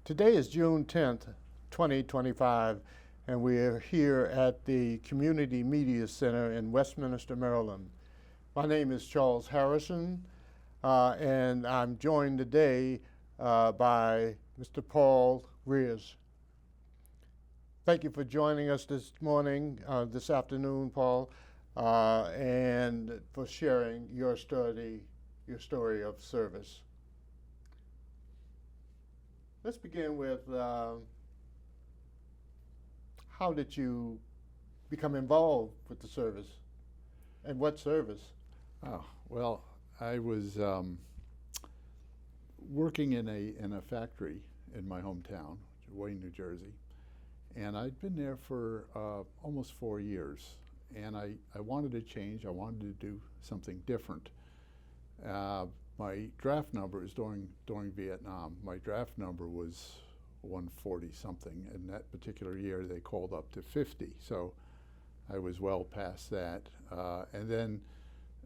Today is June 10th, 2025, and we are here at the Community Media Center in Westminster, Maryland. My name is Charles Harrison, and I'm joined today by Mr. Paul Ruehs. Thank you for joining us this morning, this afternoon, Paul, and for sharing your story of service. Let's begin with how did you become involved with the service, and what service? Oh, well, I was working in a factory in my hometown, Wayne, New Jersey, and I'd been there for almost 4 years, and I wanted to change. I wanted to do something different. My draft number is during Vietnam. My draft number was 140 something, and that particular year they called up to 50. So I was well past that. And then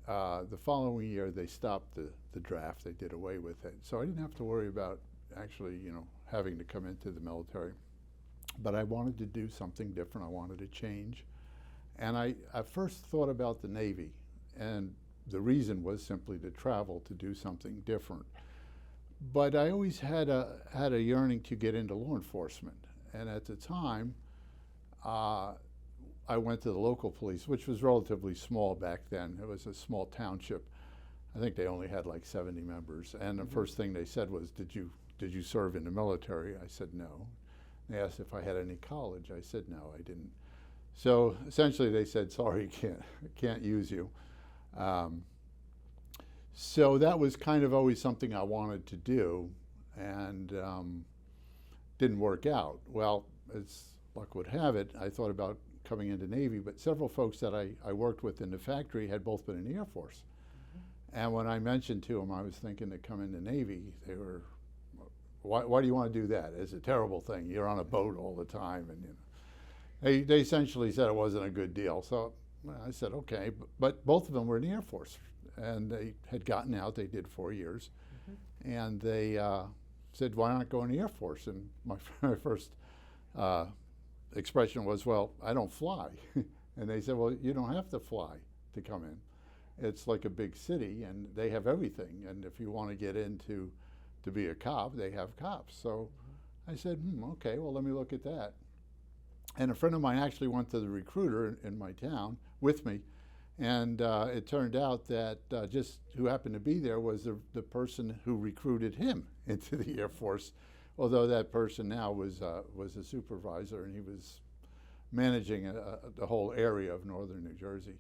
the following year they stopped the draft. They did away with it. So I didn't have to worry about actually, having to come into the military. But I wanted to do something different. I wanted to change. And I first thought about the Navy, and the reason was simply to travel, to do something different. But I always had a yearning to get into law enforcement. And at the time, I went to the local police, which was relatively small back then. It was a small township. I think they only had like 70 members. And the first thing they said was, did you serve in the military? I said no. They asked if I had any college. I said no, I didn't. So essentially they said, sorry, can't use you. So that was kind of always something I wanted to do, and didn't work out. Well, as luck would have it, I thought about coming into Navy, but several folks that I worked with in the factory had both been in the Air Force. And when I mentioned to them I was thinking to come into Navy, they were, why do you want to do that? It's a terrible thing. You're on a boat all the time. And they essentially said it wasn't a good deal. So I said, okay, but both of them were in the Air Force, and they had gotten out. They did 4 years, and they said, why not go in the Air Force? And my first expression was, well, I don't fly. And they said, well, you don't have to fly to come in. It's like a big city, and they have everything. And if you want to get into to be a cop, they have cops. So I said, okay, well, let me look at that. And a friend of mine actually went to the recruiter in my town with me, and it turned out that just who happened to be there was the person who recruited him into the Air Force, although that person now was a supervisor, and he was managing the whole area of northern New Jersey.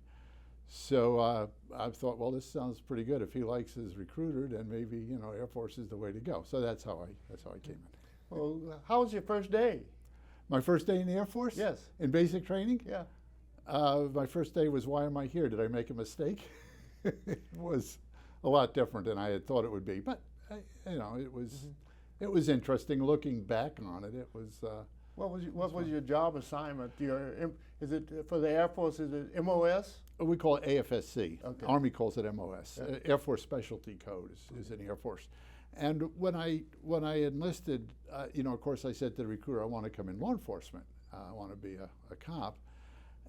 So I thought, well, this sounds pretty good. If he likes his recruiter, then maybe Air Force is the way to go. So that's how I came in. Well, how was your first day? My first day in the Air Force? Yes. In basic training? Yeah. My first day was, why am I here? Did I make a mistake? It was a lot different than I had thought it would be. But, it was interesting looking back on it. It was. What was your job assignment? Is it for the Air Force? Is it MOS? We call it AFSC. Okay. Army calls it MOS. Yeah. Air Force Specialty Code is in the Air Force. And when I enlisted, of course, I said to the recruiter, I want to come in law enforcement. I want to be a cop.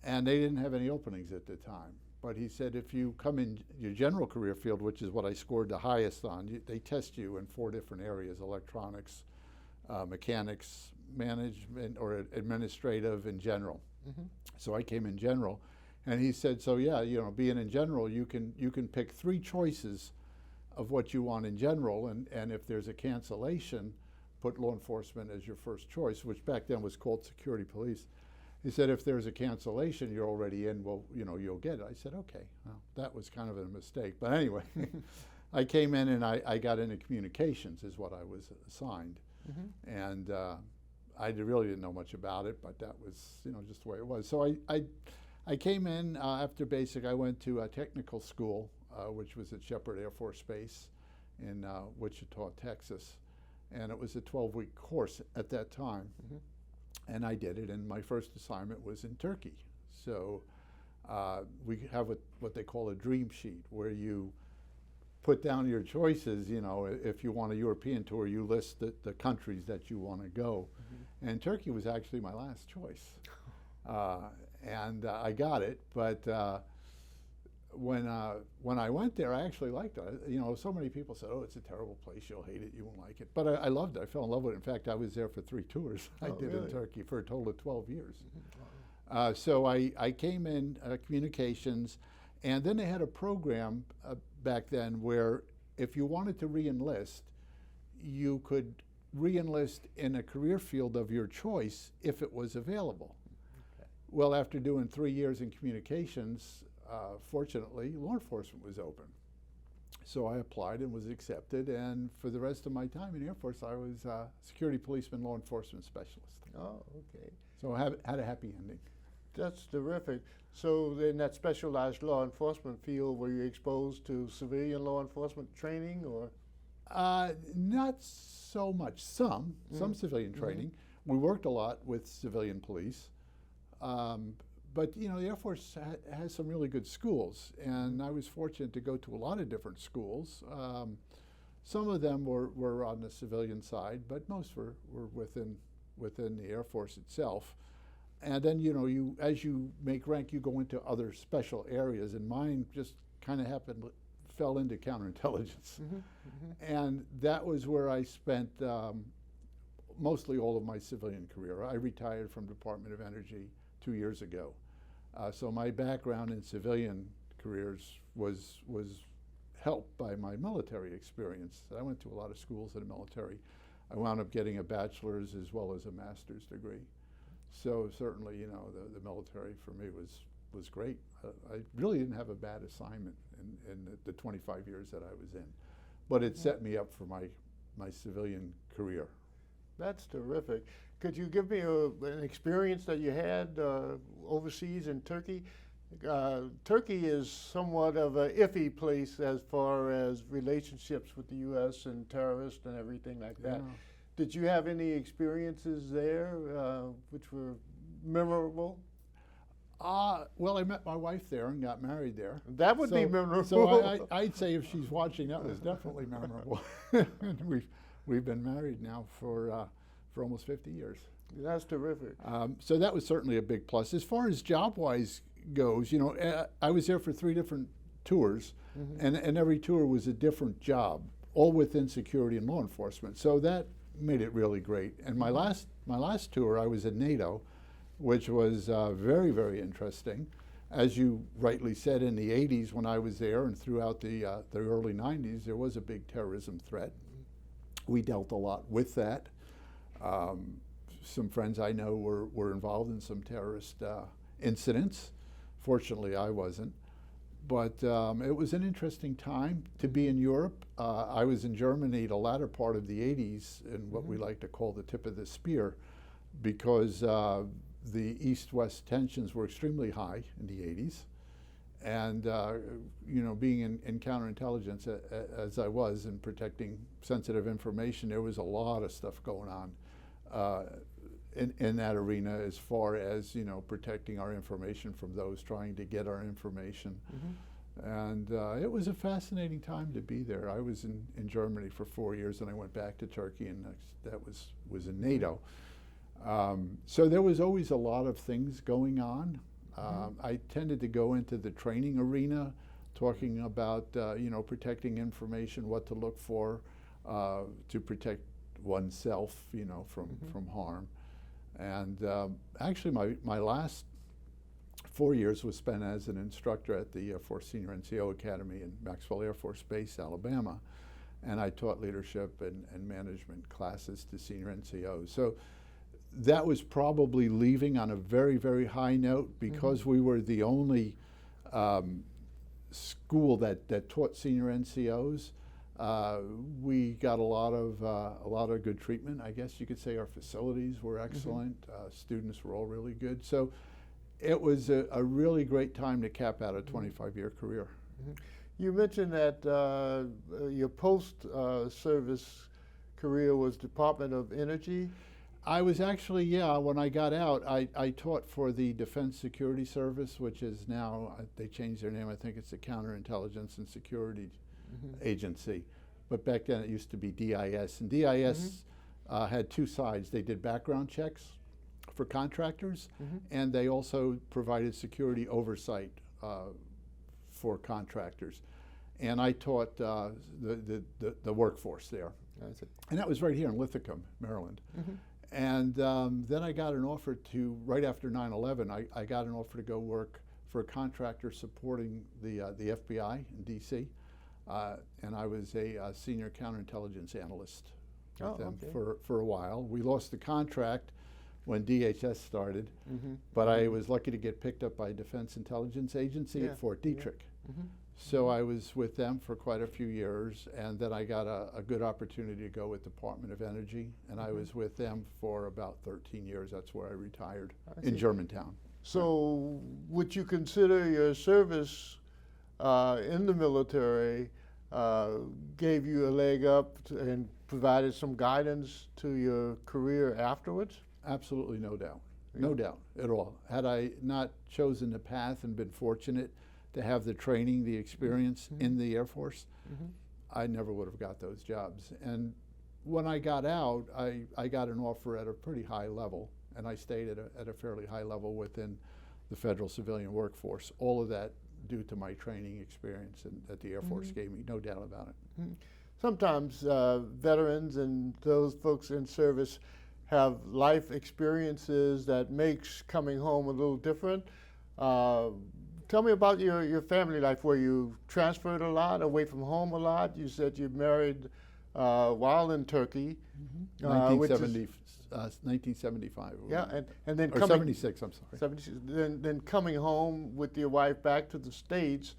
And they didn't have any openings at the time. But he said, if you come in your general career field, which is what I scored the highest on, they test you in 4 different areas: electronics, mechanics, management, or administrative, and general. So I came in general. And he said, so yeah, being in general, you can pick 3 choices of what you want in general, and if there's a cancellation, put law enforcement as your first choice, which back then was called security police. He said, if there's a cancellation, you're already in, well, you'll get it. I said, okay, well, that was kind of a mistake. But anyway, I came in and I got into communications is what I was assigned. And I really didn't know much about it, but that was, just the way it was. So I came in after basic. I went to a technical school, which was at Shepherd Air Force Base in Wichita, Texas. And it was a 12-week course at that time. And I did it, and my first assignment was in Turkey. So we have what they call a dream sheet, where you put down your choices. You know, if you want a European tour, you list the countries that you want to go. And Turkey was actually my last choice. And I got it, but when I went there, I actually liked it. You know, so many people said, "Oh, it's a terrible place. You'll hate it. You won't like it." But I loved it. I fell in love with it. In fact, I was there for 3 tours. I did really? in Turkey for a total of 12 years. So I came in communications, and then they had a program back then where if you wanted to re-enlist, you could re-enlist in a career field of your choice if it was available. Okay. Well, after doing 3 years in communications, fortunately, law enforcement was open. So I applied and was accepted, and for the rest of my time in the Air Force, I was a security policeman, law enforcement specialist. Oh, okay. So I had a happy ending. That's terrific. So in that specialized law enforcement field, were you exposed to civilian law enforcement training, or? Not so much. Some civilian training. We worked a lot with civilian police. But you know, the Air Force has some really good schools, and I was fortunate to go to a lot of different schools. Some of them were on the civilian side, but most were within the Air Force itself. And then, you know, as you make rank, you go into other special areas, and mine just kind of fell into counterintelligence. And that was where I spent mostly all of my civilian career. I retired from Department of Energy 2 years ago. So my background in civilian careers was helped by my military experience. I went to a lot of schools in the military. I wound up getting a bachelor's as well as a master's degree. So certainly, you know, the military for me was great. I really didn't have a bad assignment in the 25 years that I was in, but it set me up for my civilian career. That's terrific. Could you give me an experience that you had overseas in Turkey? Turkey is somewhat of an iffy place as far as relationships with the U.S. and terrorists and everything like that. Yeah. Did you have any experiences there which were memorable? Well, I met my wife there and got married there. That would be memorable. So I'd say if she's watching, that was definitely memorable. And we've been married now for almost 50 years. That's terrific. So that was certainly a big plus. As far as job-wise goes, you know, I was there for 3 different tours, and every tour was a different job, all within security and law enforcement. So that made it really great. And my last tour, I was at NATO, which was very, very interesting. As you rightly said, in the 80s when I was there and throughout the early 90s, there was a big terrorism threat. We dealt a lot with that. Some friends I know were involved in some terrorist incidents. Fortunately, I wasn't. But it was an interesting time to be in Europe. I was in Germany the latter part of the 80s in what we like to call the tip of the spear, because the East-West tensions were extremely high in the 80s. And you know, being in counterintelligence as I was and protecting sensitive information, there was a lot of stuff going on in that arena as far as, you know, protecting our information from those trying to get our information. And it was a fascinating time to be there. I was in Germany for 4 years, and I went back to Turkey, and that was in NATO. So there was always a lot of things going on. I tended to go into the training arena, talking about you know, protecting information, what to look for to protect oneself, you know, from harm. And actually, my last 4 years was spent as an instructor at the Air Force Senior NCO Academy in Maxwell Air Force Base, Alabama, and I taught leadership and management classes to senior NCOs. So that was probably leaving on a very, very high note, because we were the only school that taught senior NCOs. We got a lot of good treatment. I guess you could say our facilities were excellent. Students were all really good. So it was a really great time to cap out a 25-year career. You mentioned that your post-service career was Department of Energy. I was actually, yeah, when I got out, I taught for the Defense Security Service, which is now, they changed their name, I think it's the Counterintelligence and Security agency. But back then it used to be DIS. And DIS had two sides. They did background checks for contractors, and they also provided security oversight for contractors. And I taught the workforce there. And that was right here in Lithicum, Maryland. And then I got an offer to, right after 9/11, I got an offer to go work for a contractor supporting the FBI in DC. And I was a senior counterintelligence analyst with them for a while. We lost the contract when DHS started, but I was lucky to get picked up by Defense Intelligence Agency at Fort Detrick. So I was with them for quite a few years, and then I got a good opportunity to go with Department of Energy, and I was with them for about 13 years. That's where I retired in Germantown. So would you consider your service in the military gave you a leg up and provided some guidance to your career afterwards? Absolutely, no doubt. No doubt at all. Had I not chosen the path and been fortunate to have the training, the experience in the Air Force, I never would have got those jobs. And when I got out, I got an offer at a pretty high level, and I stayed at a fairly high level within the federal civilian workforce. All of that due to my training experience that the Air Force gave me, no doubt about it. Sometimes veterans and those folks in service have life experiences that makes coming home a little different. Tell me about your family life. Where you transferred a lot, away from home a lot? You said you married while in Turkey. 1975. Yeah, and then or 76, I'm sorry. 76, then coming home with your wife back to the States,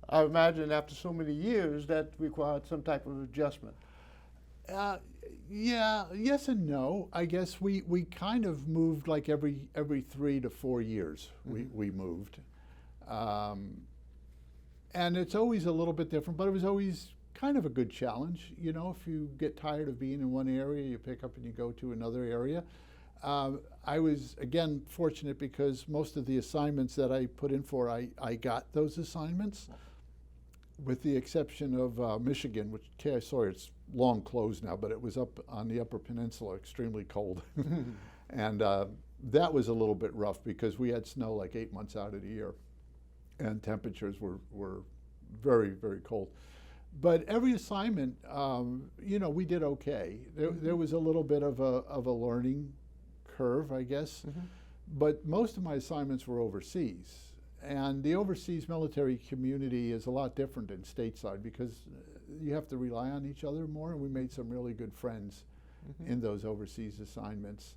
I imagine after so many years that required some type of adjustment. Yeah, yes and no. I guess we kind of moved like every 3 to 4 years. We moved, and it's always a little bit different, but it was always kind of a good challenge. You know, if you get tired of being in one area, you pick up and you go to another area. I was, again, fortunate because most of the assignments that I put in for, I got those assignments, with the exception of Michigan, which K.I. Sawyer, it's long closed now, but it was up on the Upper Peninsula, extremely cold. And that was a little bit rough because we had snow like 8 months out of the year, and temperatures were very, very cold. But every assignment, you know, we did okay. There was a little bit of a learning curve, I guess, but most of my assignments were overseas. And the overseas military community is a lot different than stateside because you have to rely on each other more, and we made some really good friends in those overseas assignments.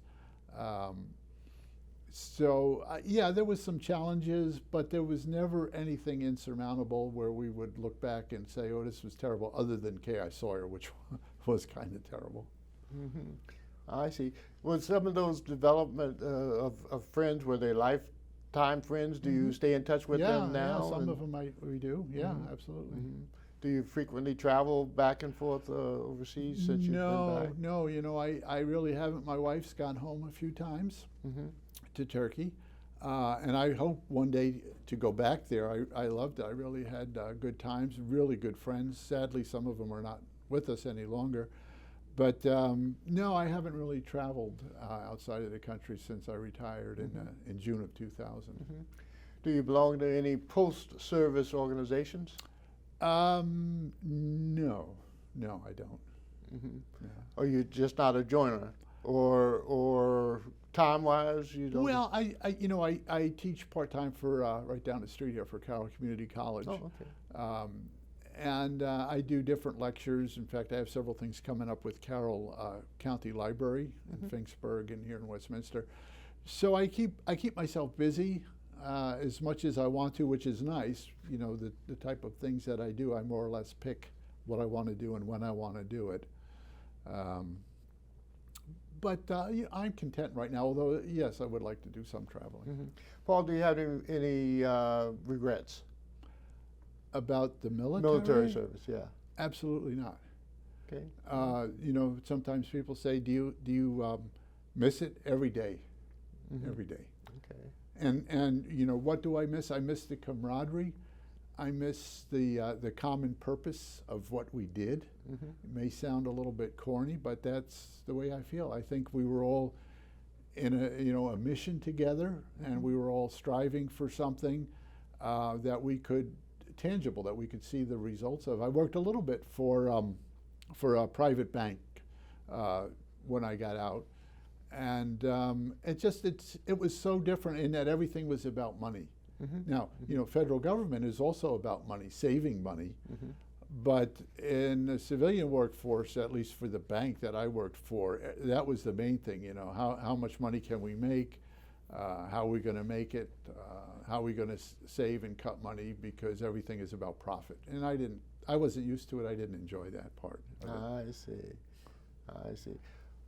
Yeah, there was some challenges, but there was never anything insurmountable where we would look back and say, oh, this was terrible, other than K.I. Sawyer, which was kind of terrible. I see. Well, some of those development of friends, were they lifetime friends? Do you stay in touch with them now? Yeah, some of them we do. Yeah, absolutely. Do you frequently travel back and forth overseas since you've been back? No, you know, I really haven't. My wife's gone home a few times to Turkey, and I hope one day to go back there. I loved it. I really had good times, really good friends. Sadly, some of them are not with us any longer. But no, I haven't really traveled outside of the country since I retired in June of 2000. Do you belong to any post-service organizations? No, I don't. Yeah. Or you're just not a joiner, or time-wise you don't? Well, I teach part-time for right down the street here for Carroll Community College. Oh, okay. And I do different lectures. In fact, I have several things coming up with Carroll County Library in Finksburg and here in Westminster. So I keep myself busy as much as I want to, which is nice. You know, the type of things that I do, I more or less pick what I want to do and when I want to do it. But I'm content right now, although, yes, I would like to do some traveling. Paul, do you have any regrets? About the military? Military service, yeah. Absolutely not. Okay. You know, sometimes people say, do you miss it? Every day. Every day. Okay. And you know, what do I miss? I miss the camaraderie. I miss the common purpose of what we did. Mm-hmm. It may sound a little bit corny, but that's the way I feel. I think we were all in a mission together, and we were all striving for something that we could tangible, that we could see the results of. I worked a little bit for a private bank when I got out, and it was so different in that everything was about money. Mm-hmm. Now, federal government is also about money, saving money. Mm-hmm. But in the civilian workforce, at least for the bank that I worked for, that was the main thing. How much money can we make? How are we going to make it? How are we going to save and cut money? Because everything is about profit. And I wasn't used to it. I didn't enjoy that part of it. I see.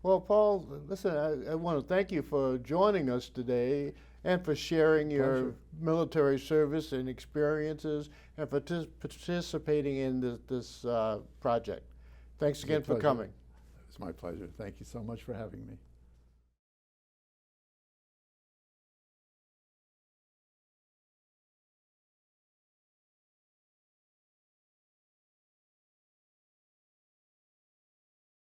Well, Paul, listen, I want to thank you for joining us today and for sharing your Pleasure. military service and experiences and for participating in this project. Thanks again for Pleasure. coming. It's my pleasure. Thank you so much for having me.